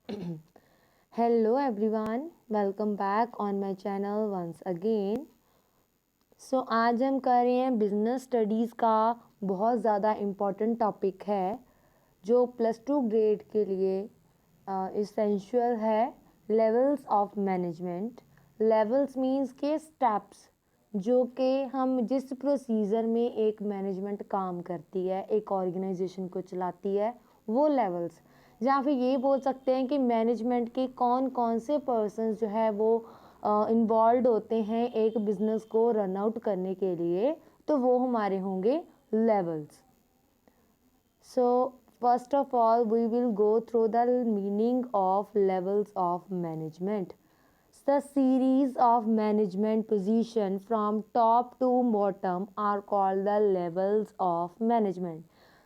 Hello everyone, welcome back on my channel once again. आज हम कर रहे हैं बिजनेस स्टडीज़ का बहुत ज़्यादा इम्पोर्टेंट टॉपिक है जो +2 ग्रेड के लिए इसेंशियल है। Levels of management. Levels means के स्टेप्स जो कि हम जिस प्रोसीजर में एक मैनेजमेंट काम करती है, एक ऑर्गेनाइजेशन को चलाती है, वो लेवल्स। या फिर ये बोल सकते हैं कि मैनेजमेंट के कौन कौन से पर्सन्स जो है वो इन्वॉल्व होते हैं एक बिजनेस को रन आउट करने के लिए, तो वो हमारे होंगे levels. So first of all we will go through the meaning of levels of management. The series of management position from top to bottom are called the levels of management.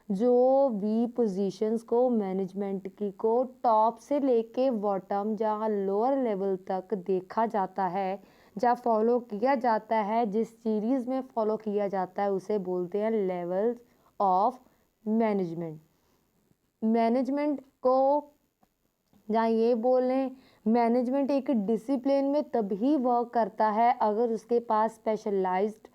जो भी positions को management की को top से लेके bottom जहाँ lower level तक देखा जाता है, जहाँ फॉलो किया जाता है, जिस सीरीज़ में फॉलो किया जाता है, उसे बोलते हैं लेवल्स ऑफ मैनेजमेंट। मैनेजमेंट को जहाँ ये बोलें, मैनेजमेंट एक डिसिप्लिन में तभी वर्क करता है अगर उसके पास स्पेशलाइज्ड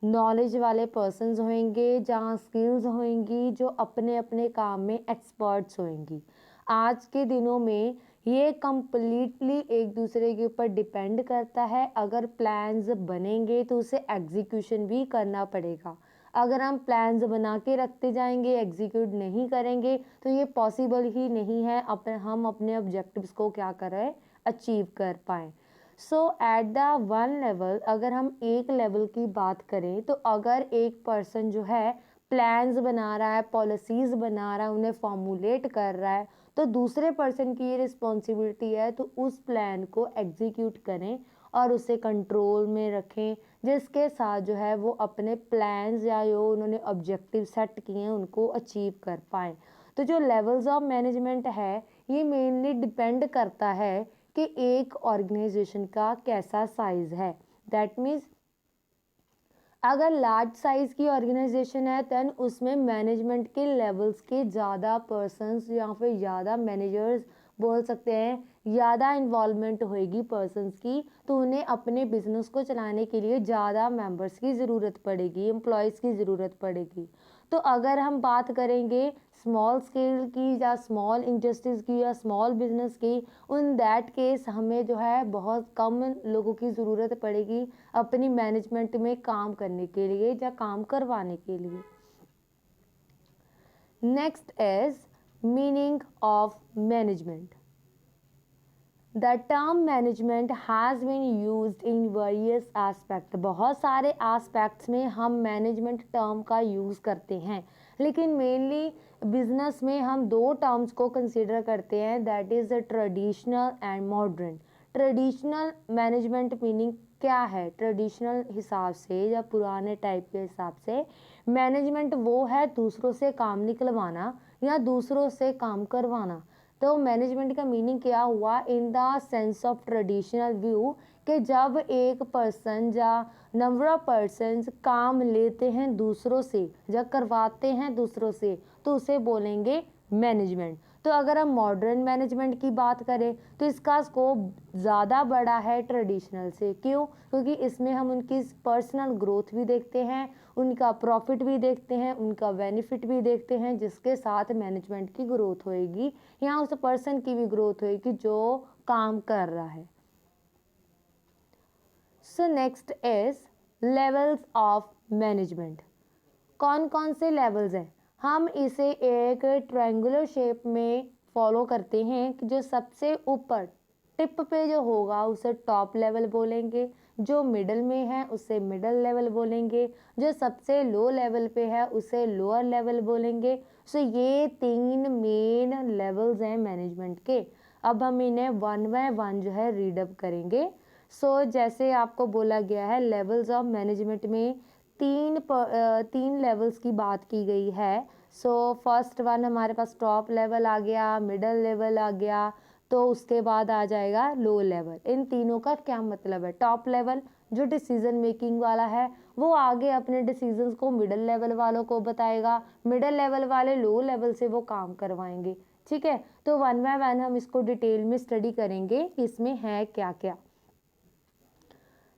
नॉलेज वाले पर्सन्स होंगे, जहाँ स्किल्स होंगी जो अपने अपने काम में एक्सपर्ट्स होंगी। आज के दिनों में ये कम्प्लीटली एक दूसरे के ऊपर डिपेंड करता है। अगर प्लान्स बनेंगे तो उसे एग्जीक्यूशन भी करना पड़ेगा। अगर हम प्लान्स बना के रखते जाएंगे, एग्जीक्यूट नहीं करेंगे, तो ये पॉसिबल ही नहीं है हम अपने ऑब्जेक्टिव्स को क्या करें, अचीव कर पाएँ। सो एट द वन लेवल, अगर हम एक लेवल की बात करें तो अगर एक पर्सन जो है प्लान्स बना रहा है, पॉलिसीज़ बना रहा है, उन्हें फॉर्मुलेट कर रहा है, तो दूसरे पर्सन की ये रिस्पॉन्सिबिलिटी है तो उस प्लान को एग्जीक्यूट करें और उसे कंट्रोल में रखें, जिसके साथ जो है वो अपने प्लान्स या जो उन्होंने ऑब्जेक्टिव सेट किए हैं उनको अचीव कर पाएँ। तो जो लेवल्स ऑफ मैनेजमेंट है ये मेनली डिपेंड करता है कि एक ऑर्गेनाइजेशन का कैसा साइज है। दैट मीन्स अगर लार्ज साइज की ऑर्गेनाइजेशन है देन उसमें मैनेजमेंट के लेवल्स के ज़्यादा पर्सन्स या फिर ज़्यादा मैनेजर्स बोल सकते हैं, ज़्यादा इन्वॉल्वमेंट होएगी पर्सन्स की, तो उन्हें अपने बिजनेस को चलाने के लिए ज़्यादा मेंबर्स की ज़रूरत पड़ेगी, एम्प्लॉयज़ की ज़रूरत पड़ेगी। तो अगर हम बात करेंगे स्मॉल स्केल की या स्मॉल इंडस्ट्रीज़ की या स्मॉल बिजनेस की, उन दैट केस हमें जो है बहुत कम लोगों की ज़रूरत पड़ेगी अपनी मैनेजमेंट में काम करने के लिए या काम करवाने के लिए। Next is meaning of management. The term management has been used in various aspect. बहुत सारे एस्पेक्ट्स में हम मैनेजमेंट टर्म का यूज़ करते हैं, लेकिन मेनली बिजनेस में हम दो टर्म्स को कंसिडर करते हैं, that is traditional and modern. Traditional management meaning क्या है? ट्रेडिशनल हिसाब से या पुराने टाइप के हिसाब से मैनेजमेंट वो है दूसरों से काम निकलवाना या दूसरों से काम करवाना। तो मैनेजमेंट का मीनिंग क्या हुआ in the sense of traditional view, कि जब एक पर्सन या नंबर ऑफ पर्सन्स काम लेते हैं दूसरों से या करवाते हैं दूसरों से, तो उसे बोलेंगे मैनेजमेंट। तो अगर हम मॉडर्न मैनेजमेंट की बात करें तो इसका स्कोप ज़्यादा बड़ा है ट्रेडिशनल से। क्यों? क्योंकि इसमें हम उनकी पर्सनल ग्रोथ भी देखते हैं, उनका प्रॉफिट भी देखते हैं, उनका बेनिफिट भी देखते हैं, जिसके साथ मैनेजमेंट की ग्रोथ होएगी या उस पर्सन की भी ग्रोथ होएगी जो काम कर रहा है। सो next is levels of management. कौन कौन से लेवल्स हैं? हम इसे एक ट्रायंगुलर शेप में फॉलो करते हैं कि जो सबसे ऊपर टिप पे जो होगा उसे टॉप लेवल बोलेंगे, जो मिडल में है उसे मिडल लेवल बोलेंगे, जो सबसे लो लेवल पे है उसे लोअर लेवल बोलेंगे। सो ये तीन मेन लेवल्स हैं मैनेजमेंट के। अब हम इन्हें वन बाय वन जो है रीडअप करेंगे। जैसे आपको बोला गया है लेवल्स ऑफ मैनेजमेंट में तीन लेवल्स की बात की गई है। फर्स्ट वन हमारे पास टॉप लेवल आ गया, मिडल लेवल आ गया, तो उसके बाद आ जाएगा लो लेवल। इन तीनों का क्या मतलब है? टॉप लेवल जो डिसीजन मेकिंग वाला है वो आगे अपने डिसीजंस को मिडल लेवल वालों को बताएगा, मिडल लेवल वाले लो लेवल से वो काम करवाएंगे। ठीक है, तो वन बाय वन हम इसको डिटेल में स्टडी करेंगे कि इसमें है क्या क्या।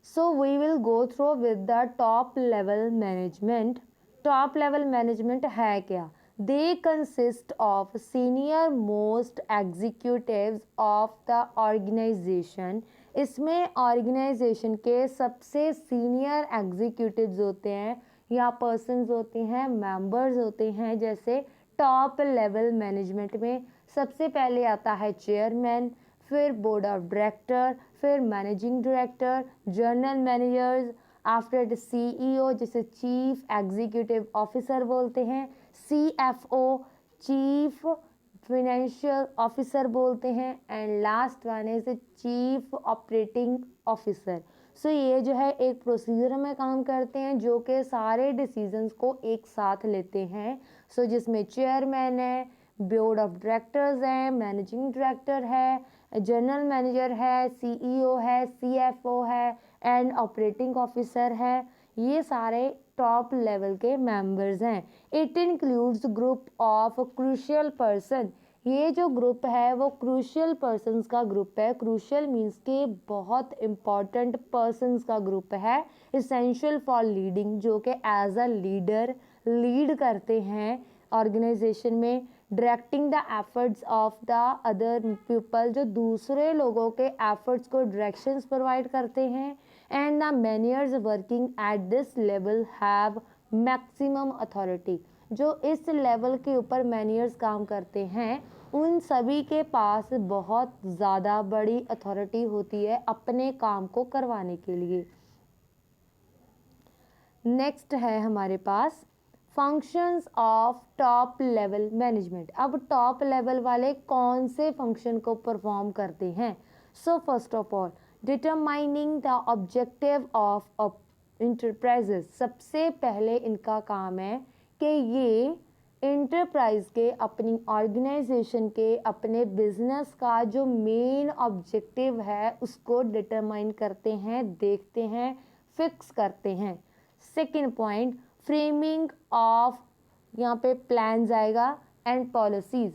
So we will go through with the top level management. Top level management है क्या? They consist of senior most executives of the organisation. इसमें ऑर्गेनाइजेशन के सबसे सीनियर एग्जीक्यूटिव्स होते हैं या पर्सन्स होते हैं, मेंबर्स होते हैं। जैसे टॉप लेवल मैनेजमेंट में सबसे पहले आता है चेयरमैन, फिर बोर्ड ऑफ डायरेक्टर, फिर managing director, general managers, after CEO जिसे चीफ एग्जीक्यूटिव ऑफिसर बोलते हैं, सीएफओ चीफ फाइनेंशियल ऑफिसर बोलते हैं, and last one is chief operating officer. So ये जो है एक प्रोसीजर में काम करते हैं जो कि सारे डिसीजंस को एक साथ लेते हैं। सो जिसमें चेयरमैन है, बोर्ड ऑफ डायरेक्टर्स हैं, मैनेजिंग डायरेक्टर है, जनरल मैनेजर है, सीईओ है, सीएफओ है एंड ऑपरेटिंग ऑफिसर है। ये सारे टॉप लेवल के मेंबर्स हैं। It includes group of crucial person. ये जो ग्रुप है वो क्रूशियल पर्सन्स का ग्रुप है। क्रूशियल मीन्स के बहुत इंपॉर्टेंट पर्सन्स का ग्रुप है, इसेंशियल फॉर लीडिंग, जो कि एज अ लीडर लीड करते हैं ऑर्गेनाइजेशन में। Directing the efforts of the other people, जो दूसरे लोगों के एफर्ट्स को डायरेक्शंस प्रोवाइड करते हैं। And the managers working at this level have maximum authority. जो इस लेवल के ऊपर मैनेजर्स काम करते हैं उन सभी के पास बहुत ज़्यादा बड़ी अथॉरिटी होती है अपने काम को करवाने के लिए। नेक्स्ट है हमारे पास functions of top level management. अब टॉप लेवल वाले कौन से फंक्शन को परफॉर्म करते हैं? So first of all determining the objective of enterprises. सबसे पहले इनका काम है कि ये इंटरप्राइज के, अपनी ऑर्गेनाइजेशन के, अपने बिजनेस का जो मेन ऑब्जेक्टिव है उसको डिटरमाइन करते हैं, देखते हैं, फिक्स करते हैं। सेकेंड पॉइंट फ्रेमिंग ऑफ, यहाँ पे प्लान्स आएगा एंड पॉलिसीज।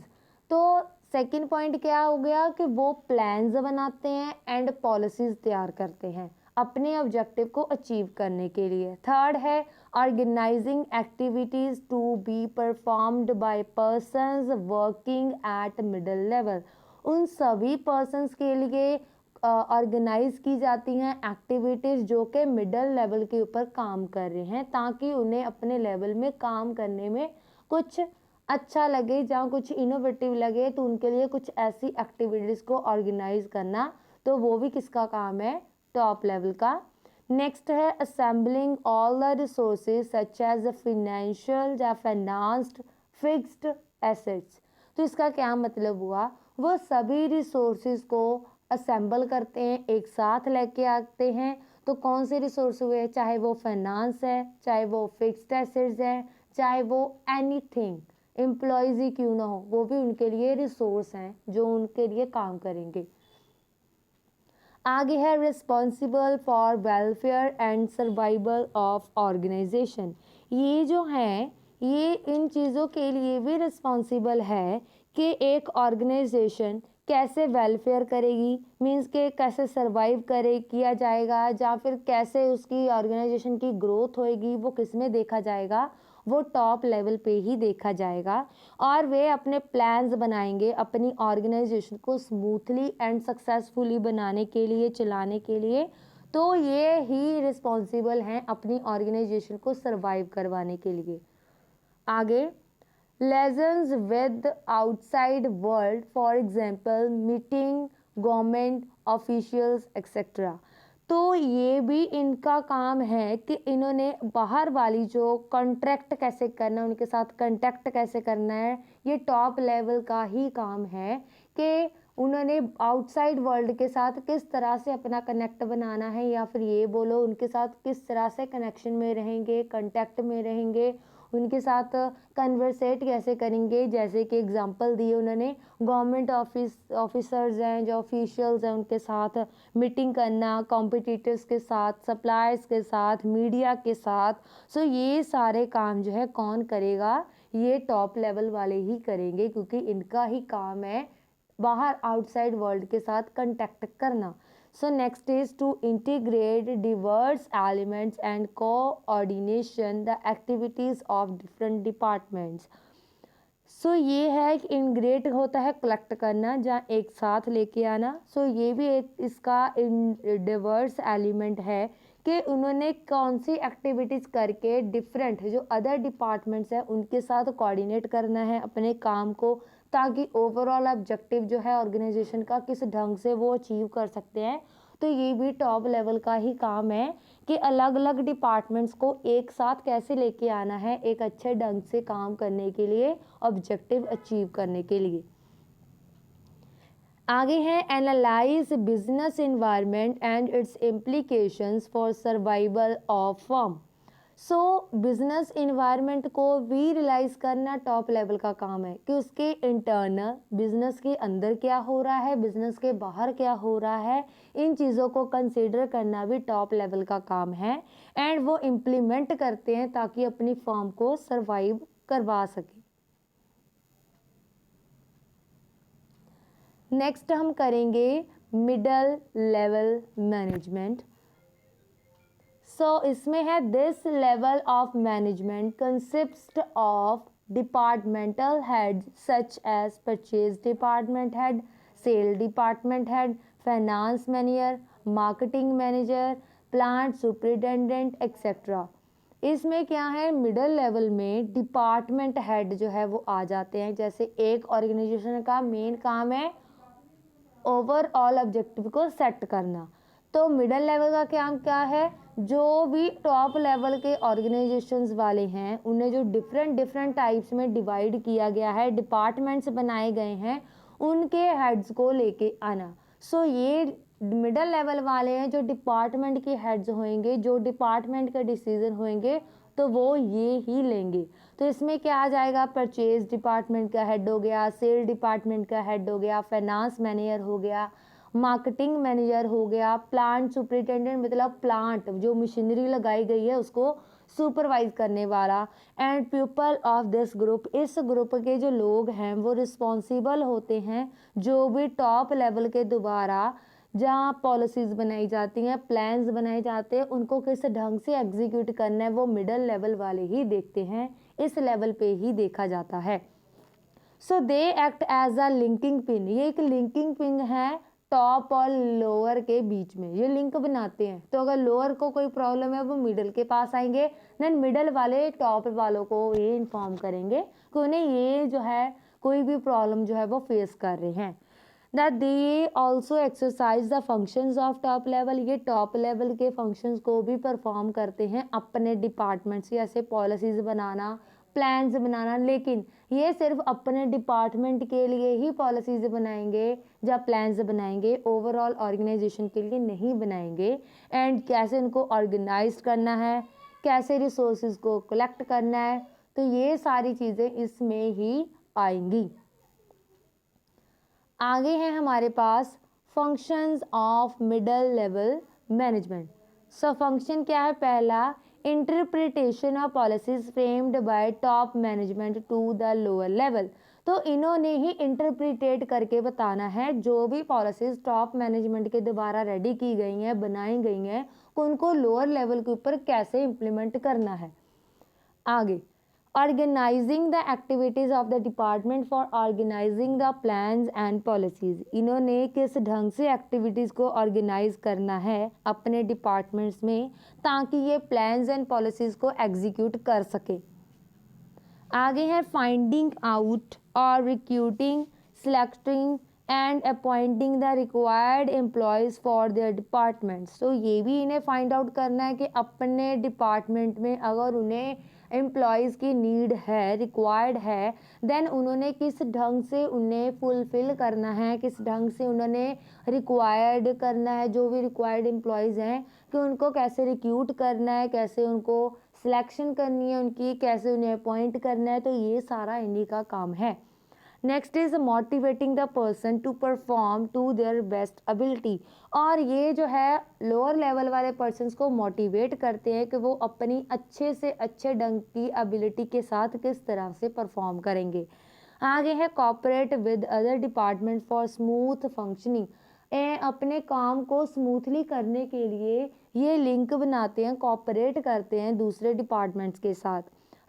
तो सेकेंड पॉइंट क्या हो गया कि वो प्लान्स बनाते हैं एंड पॉलिसीज तैयार करते हैं अपने ऑब्जेक्टिव को अचीव करने के लिए। थर्ड है organising activities to be performed by persons working at middle level. उन सभी पर्सन्स के लिए ऑर्गेनाइज की जाती हैं एक्टिविटीज़ जो कि मिडल लेवल के ऊपर काम कर रहे हैं, ताकि उन्हें अपने लेवल में काम करने में कुछ अच्छा लगे, जहाँ कुछ इनोवेटिव लगे, तो उनके लिए कुछ ऐसी एक्टिविटीज़ को ऑर्गेनाइज करना, तो वो भी किसका काम है? टॉप लेवल का। नेक्स्ट है assembling all the resources such as financial या फाइनेंस्ड फिक्स्ड एसेट्स। तो इसका क्या मतलब हुआ? वो सभी रिसोर्सेज को असेंबल करते हैं, एक साथ लेके आते हैं। तो कौन से रिसोर्स हुए? चाहे वो फाइनेंस है, चाहे वो फिक्स्ड एसेट्स है, चाहे वो एनीथिंग, एम्प्लॉयज ही क्यों ना हो, वो भी उनके लिए रिसोर्स हैं जो उनके लिए काम करेंगे। आगे है responsible for welfare and survival of organisation. ये जो है ये इन चीज़ों के लिए भी रिस्पॉन्सिबल है कि एक ऑर्गेनाइजेशन कैसे वेलफेयर करेगी, मीन्स के कैसे सरवाइव करे किया जाएगा, या फिर कैसे उसकी ऑर्गेनाइजेशन की ग्रोथ होएगी, वो किस में देखा जाएगा? वो टॉप लेवल पे ही देखा जाएगा। और वे अपने प्लान्स बनाएंगे अपनी ऑर्गेनाइजेशन को स्मूथली एंड सक्सेसफुली बनाने के लिए, चलाने के लिए। तो ये ही रिस्पॉन्सिबल हैं अपनी ऑर्गेनाइजेशन को सरवाइव करवाने के लिए। आगे lesions with outside world, for example meeting government officials etcetera. तो ये भी इनका काम है कि इन्होंने बाहर वाली जो कॉन्ट्रैक्ट कैसे करना है, उनके साथ कांटेक्ट कैसे करना है, ये टॉप लेवल का ही काम है कि उन्होंने आउटसाइड वर्ल्ड के साथ किस तरह से अपना कनेक्ट बनाना है, या फिर ये बोलो उनके साथ किस तरह से कनेक्शन में रहेंगे, कांटेक्ट में रहेंगे, उनके साथ कन्वर्सेट कैसे करेंगे। जैसे कि एग्जांपल दिए उन्होंने, गवर्नमेंट ऑफिसर्स हैं जो ऑफिशियल्स हैं उनके साथ मीटिंग करना, कॉम्पिटिटर्स के साथ, सप्लायर्स के साथ, मीडिया के साथ। सो ये सारे काम जो है कौन करेगा? ये टॉप लेवल वाले ही करेंगे, क्योंकि इनका ही काम है बाहर आउटसाइड वर्ल्ड के साथ कंटेक्ट करना। So next is to integrate diverse elements and coordination the activities of different departments. So ये है कि इंटीग्रेट होता है कलेक्ट करना, जहाँ एक साथ लेके आना। सो ये भी एक इसका डिवर्स एलिमेंट है कि उन्होंने कौन सी एक्टिविटीज़ करके डिफरेंट जो अदर डिपार्टमेंट्स हैं उनके साथ कोऑर्डिनेट करना है अपने काम को, ताकि ओवरऑल ऑब्जेक्टिव जो है ऑर्गेनाइजेशन का किस ढंग से वो अचीव कर सकते हैं। तो ये भी टॉप लेवल का ही काम है कि अलग अलग डिपार्टमेंट्स को एक साथ कैसे लेके आना है एक अच्छे ढंग से काम करने के लिए, ऑब्जेक्टिव अचीव करने के लिए। आगे है analyse business environment and it's implications for survival of firm. So business environment को भी रियलाइज करना टॉप लेवल का काम है कि उसके इंटरनल बिजनेस के अंदर क्या हो रहा है, बिजनेस के बाहर क्या हो रहा है, इन चीज़ों को कंसिडर करना भी टॉप लेवल का काम है। एंड वो इम्प्लीमेंट करते हैं ताकि अपनी फर्म को सर्वाइव करवा सके। नेक्स्ट हम करेंगे मिडल लेवल मैनेजमेंट। सो इसमें है this level of management consist of departmental heads such as purchase department head, sale department head, finance manager, marketing manager, plant superintendent etcetera. इसमें क्या है, मिडल लेवल में डिपार्टमेंट हेड जो है वो आ जाते हैं। जैसे एक ऑर्गेनाइजेशन का मेन काम है ओवरऑल ऑब्जेक्टिव को सेट करना, तो मिडल लेवल का काम क्या है, जो भी टॉप लेवल के ऑर्गेनाइजेशंस वाले हैं उन्हें जो डिफरेंट टाइप्स में डिवाइड किया गया है, डिपार्टमेंट्स बनाए गए हैं, उनके हेड्स को लेके आना। सो ये मिडल लेवल वाले हैं जो डिपार्टमेंट के हेड्स होंगे, जो डिपार्टमेंट के डिसीजन होंगे तो वो ये ही लेंगे। तो इसमें क्या आ जाएगा, परचेज डिपार्टमेंट का हेड हो गया, सेल डिपार्टमेंट का हेड हो गया, फाइनेंस मैनेजर हो गया, मार्केटिंग मैनेजर हो गया, प्लांट सुपरिटेंडेंट मतलब प्लांट जो मशीनरी लगाई गई है उसको सुपरवाइज करने वाला, and people of this group, इस ग्रुप के जो लोग हैं वो रिस्पॉन्सिबल होते हैं जो भी टॉप लेवल के द्वारा जहाँ पॉलिसीज़ बनाई जाती हैं, प्लान्स बनाए जाते हैं, उनको किस ढंग से एग्जीक्यूट करना है वो मिडल लेवल वाले ही देखते हैं, इस लेवल पे ही देखा जाता है। So they act as a linking pin, ये एक लिंकिंग पिन है टॉप और लोअर के बीच में, ये लिंक बनाते हैं। तो अगर लोअर को कोई प्रॉब्लम है वो मिडल के पास आएंगे, देन मिडल वाले टॉप वालों को ये इन्फॉर्म करेंगे कि उन्हें ये जो है कोई भी प्रॉब्लम जो है वो फेस कर रहे हैं। that they also exercise the functions of top level, ये टॉप लेवल के फंक्शंस को भी परफॉर्म करते हैं अपने डिपार्टमेंट्स, जैसे पॉलिसीज़ बनाना, प्लान्स बनाना, लेकिन ये सिर्फ अपने डिपार्टमेंट के लिए ही पॉलिसीज़ बनाएंगे या प्लान्स बनाएंगे, ओवरऑल ऑर्गेनाइजेशन के लिए नहीं बनाएंगे। एंड कैसे उनको ऑर्गेनाइज करना है, कैसे रिसोर्सेज को कलेक्ट करना है, तो ये सारी चीज़ें इसमें ही आएंगी। आगे है हमारे पास functions of middle level management. So function क्या है, पहला interpretation of policies framed by top management to the lower level. तो इन्होंने ही इंटरप्रिटेट करके बताना है जो भी पॉलिसीज टॉप मैनेजमेंट के द्वारा रेडी की गई हैं, बनाई गई हैं, उनको लोअर लेवल के ऊपर कैसे इम्प्लीमेंट करना है। आगे organising the activities of the department for organising the plans and policies, इन्होंने किस ढंग से एक्टिविटीज़ को ऑर्गेनाइज करना है अपने डिपार्टमेंट्स में ताकि ये प्लान्स एंड पॉलिसीज़ को एग्जीक्यूट कर सके। आगे है फाइंडिंग आउट और recruiting, selecting and appointing the required employees for their departments. तो ये भी इन्हें फाइंड आउट करना है कि अपने डिपार्टमेंट में अगर उन्हें एम्प्लॉयज़ की नीड है, रिक्वायर्ड है, देन उन्होंने किस ढंग से उन्हें फुलफ़िल करना है, किस ढंग से उन्होंने रिक्वायर्ड करना है, जो भी रिक्वायर्ड एम्प्लॉयज़ हैं कि उनको कैसे रिक्रूट करना है, कैसे उनको सिलेक्शन करनी है उनकी, कैसे उन्हें अपॉइंट करना है, तो ये सारा इन्हीं का काम है। Next is motivating the person to perform to their best ability, और ये जो है लोअर लेवल वाले पर्सन्स को मोटिवेट करते हैं कि वो अपनी अच्छे से अच्छे ढंग की एबिलिटी के साथ किस तरह से परफॉर्म करेंगे। आगे है cooperate with other department for smooth functioning, अपने काम को स्मूथली करने के लिए ये लिंक बनाते हैं, कॉपरेट करते हैं दूसरे डिपार्टमेंट्स के साथ।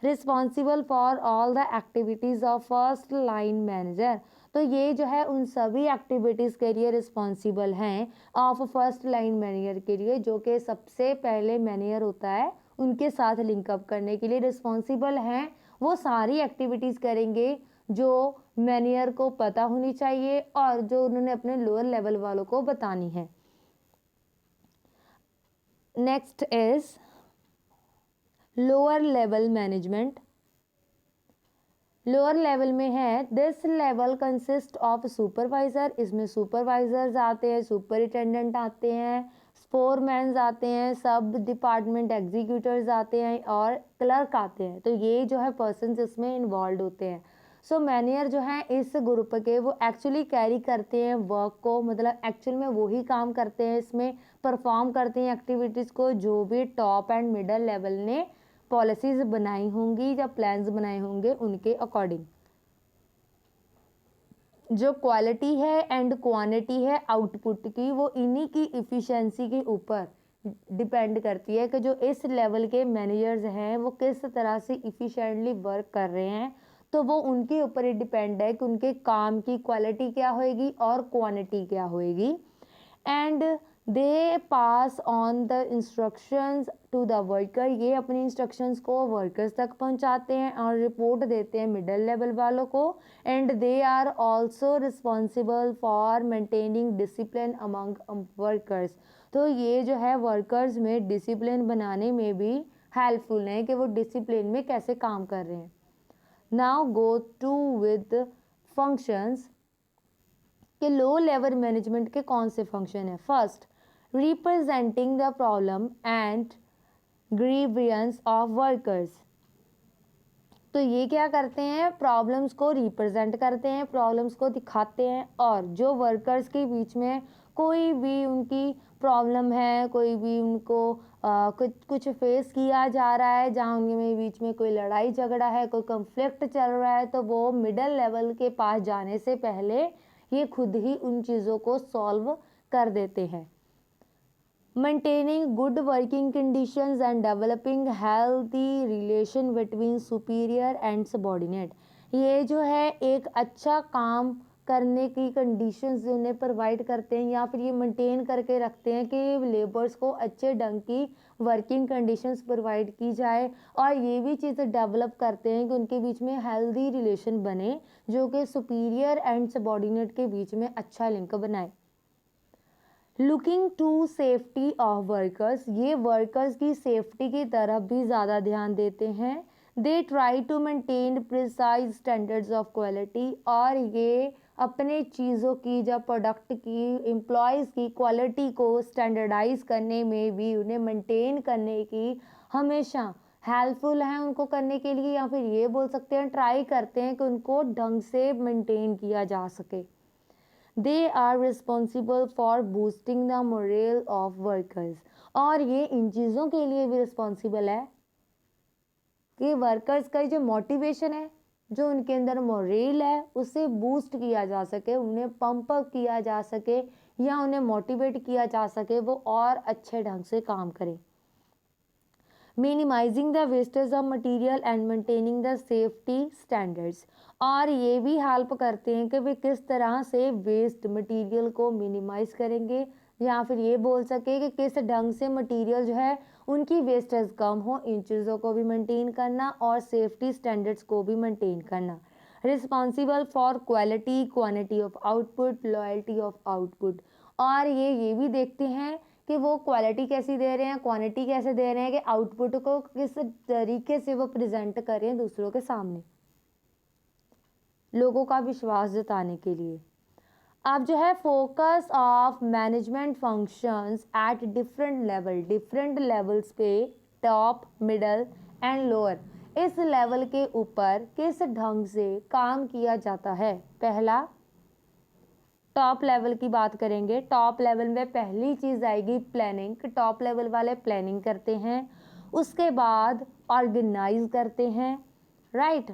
Responsible for all the activities of first line manager, तो ये जो है उन सभी एक्टिविटीज़ के लिए रिस्पॉन्सिबल हैं ऑफ फर्स्ट लाइन मैनेजर के लिए, जो कि सबसे पहले मैनेजर होता है उनके साथ लिंकअप करने के लिए रिस्पॉन्सिबल हैं। वो सारी एक्टिविटीज़ करेंगे जो मैनेजर को पता होनी चाहिए और जो उन्होंने अपने लोअर लेवल वालों को बतानी है। Next is lower level management. Lower level में है this level consist of supervisor, इसमें सुपरवाइजर्स आते हैं, सुपरिटेंडेंट आते हैं, फोरमैन्स आते हैं, सब डिपार्टमेंट एग्जीक्यूटिव्स आते हैं और क्लर्क आते हैं। तो ये जो है पर्सन्स इसमें इन्वॉल्व होते हैं। सो मैनेजर जो है इस ग्रुप के वो एक्चुअली कैरी करते हैं वर्क को, मतलब एक्चुअल में वही काम करते हैं, इसमें परफॉर्म करते हैं एक्टिविटीज़ को जो भी टॉप एंड मिडल लेवल ने पॉलिसीज बनाई होंगी या प्लान्स बनाए होंगे उनके अकॉर्डिंग। जो क्वालिटी है एंड क्वांटिटी है आउटपुट की, वो इन्हीं की इफ़िशेंसी के ऊपर डिपेंड करती है कि जो इस लेवल के मैनेजर्स हैं वो किस तरह से इफ़िशेंटली वर्क कर रहे हैं। तो वो उनके ऊपर ही डिपेंड है कि उनके काम की क्वालिटी क्या होएगी और क्वांटिटी क्या होएगी। And they pass on the instructions to the worker, ये अपनी इंस्ट्रक्शंस को वर्कर्स तक पहुंचाते हैं और रिपोर्ट देते हैं मिडिल लेवल वालों को। And they are also responsible for maintaining discipline among workers, तो ये जो है वर्कर्स में डिसिप्लिन बनाने में भी हेल्पफुल है कि वो डिसिप्लिन में कैसे काम कर रहे हैं। Now go to with functions कि लो लेवल मैनेजमेंट के कौन से फंक्शन है। First, representing the problem and grievance of workers, तो ये क्या करते हैं, प्रॉब्लम्स को रिप्रेजेंट करते हैं, प्रॉब्लम्स को दिखाते हैं, और जो वर्कर्स के बीच में कोई भी उनकी प्रॉब्लम है, कोई भी उनको कुछ फेस किया जा रहा है, जहाँ उनके बीच में कोई लड़ाई झगड़ा है, कोई कन्फ्लिक्ट चल रहा है, तो वो मिडिल लेवल के पास जाने से पहले ये खुद ही उन चीज़ों को सॉल्व कर देते हैं। Maintaining good working conditions and developing healthy relation between superior and subordinate, ये जो है एक अच्छा काम करने की कंडीशंस उन्हें प्रोवाइड करते हैं या फिर ये मेंटेन करके रखते हैं कि लेबर्स को अच्छे ढंग की वर्किंग कंडीशंस प्रोवाइड की जाए, और ये भी चीज़ें डेवलप करते हैं कि उनके बीच में हेल्दी रिलेशन बने जो कि सुपीरियर एंड सबॉर्डिनेट के बीच में अच्छा लिंक बनाए। Looking to safety of workers, ये वर्कर्स की सेफ्टी की तरफ भी ज़्यादा ध्यान देते हैं। They try to maintain precise standards of quality, और ये अपने चीज़ों की या प्रोडक्ट की एम्प्लॉयज़ की क्वालिटी को स्टैंडर्डाइज करने में भी उन्हें मेंटेन करने की हमेशा हेल्पफुल है उनको करने के लिए, या फिर ये बोल सकते हैं ट्राई करते हैं कि उनको ढंग से मेंटेन किया जा सके। They are responsible for boosting the morale of workers, और ये इन चीज़ों के लिए भी रिस्पॉन्सिबल है कि वर्कर्स का जो मोटिवेशन है, जो उनके अंदर मोरल है, उसे बूस्ट किया जा सके, उन्हें पंप अप किया जा सके या उन्हें मोटिवेट किया जा सके, वो और अच्छे ढंग से काम करें। Minimising the wastage of material and maintaining the safety standards, और ये भी हेल्प करते हैं कि वे किस तरह से वेस्ट मटेरियल को मिनिमाइज करेंगे, या फिर ये बोल सके कि किस ढंग से मटेरियल जो है उनकी वेस्टेज कम हो, इन चीज़ों को भी मेंटेन करना और सेफ्टी स्टैंडर्ड्स को भी मेंटेन करना। Responsible for quality quantity of output loyalty of output, और ये भी देखते हैं कि वो क्वालिटी कैसी दे रहे हैं, क्वांटिटी कैसे दे रहे हैं, कि आउटपुट को किस तरीके से वो प्रेजेंट करें दूसरों के सामने लोगों का विश्वास जताने के लिए। अब जो है focus of management functions at different levels पे, टॉप मिडल एंड लोअर, इस लेवल के ऊपर किस ढंग से काम किया जाता है। पहला, टॉप लेवल की बात करेंगे। टॉप लेवल में पहली चीज़ आएगी प्लानिंग, कि टॉप लेवल वाले प्लानिंग करते हैं, उसके बाद ऑर्गेनाइज करते हैं, राइट।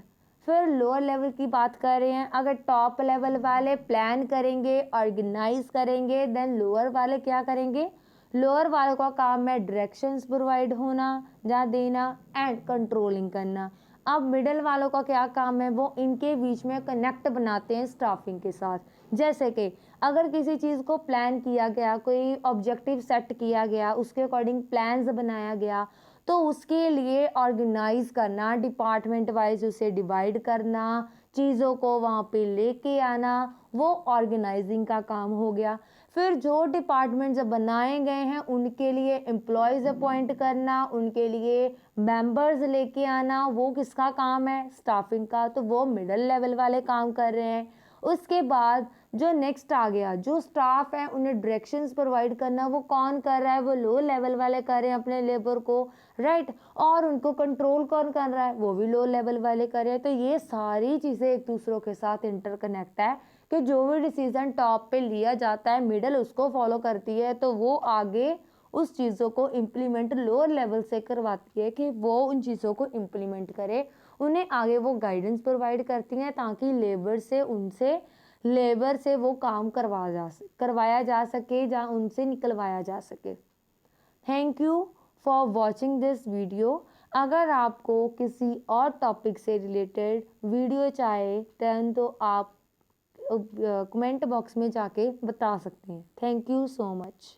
फिर लोअर लेवल की बात कर रहे हैं, अगर टॉप लेवल वाले प्लान करेंगे, ऑर्गेनाइज करेंगे, देन लोअर वाले क्या करेंगे, लोअर वालों का काम है डायरेक्शंस प्रोवाइड होना या देना एंड कंट्रोलिंग करना। अब मिडिल वालों का क्या काम है, वो इनके बीच में कनेक्ट बनाते हैं स्टाफिंग के साथ। जैसे कि अगर किसी चीज़ को प्लान किया गया, कोई ऑब्जेक्टिव सेट किया गया, उसके अकॉर्डिंग प्लान्स बनाया गया, तो उसके लिए ऑर्गेनाइज करना, डिपार्टमेंट वाइज उसे डिवाइड करना, चीज़ों को वहाँ पे लेके आना, वो ऑर्गेनाइजिंग का काम हो गया। फिर जो डिपार्टमेंट जब बनाए गए हैं उनके लिए एम्प्लॉयज़ अपॉइंट करना, उनके लिए मेंबर्स लेके आना, वो किसका काम है, स्टाफिंग का, तो वो मिडिल लेवल वाले काम कर रहे हैं। उसके बाद जो नेक्स्ट आ गया, जो स्टाफ है उन्हें डायरेक्शंस प्रोवाइड करना, वो कौन कर रहा है, वो लो लेवल वाले कर रहे हैं अपने लेबर को, राइट। और उनको कंट्रोल कौन कर रहा है, वो भी लो लेवल वाले कर रहे हैं। तो ये सारी चीज़ें एक दूसरों के साथ इंटरकनेक्ट है कि जो भी डिसीजन टॉप पे लिया जाता है, मिडल उसको फॉलो करती है, तो वो आगे उस चीज़ों को इम्प्लीमेंट लोअर लेवल से करवाती है कि वो उन चीज़ों को इम्प्लीमेंट करे, उन्हें आगे वो गाइडेंस प्रोवाइड करती हैं ताकि लेबर से वो काम करवाया जा सके या उनसे निकलवाया जा सके। Thank you for watching this video. अगर आपको किसी और टॉपिक से रिलेटेड वीडियो चाहिए देन तो आप कमेंट बॉक्स में जाके बता सकते हैं। Thank you so much.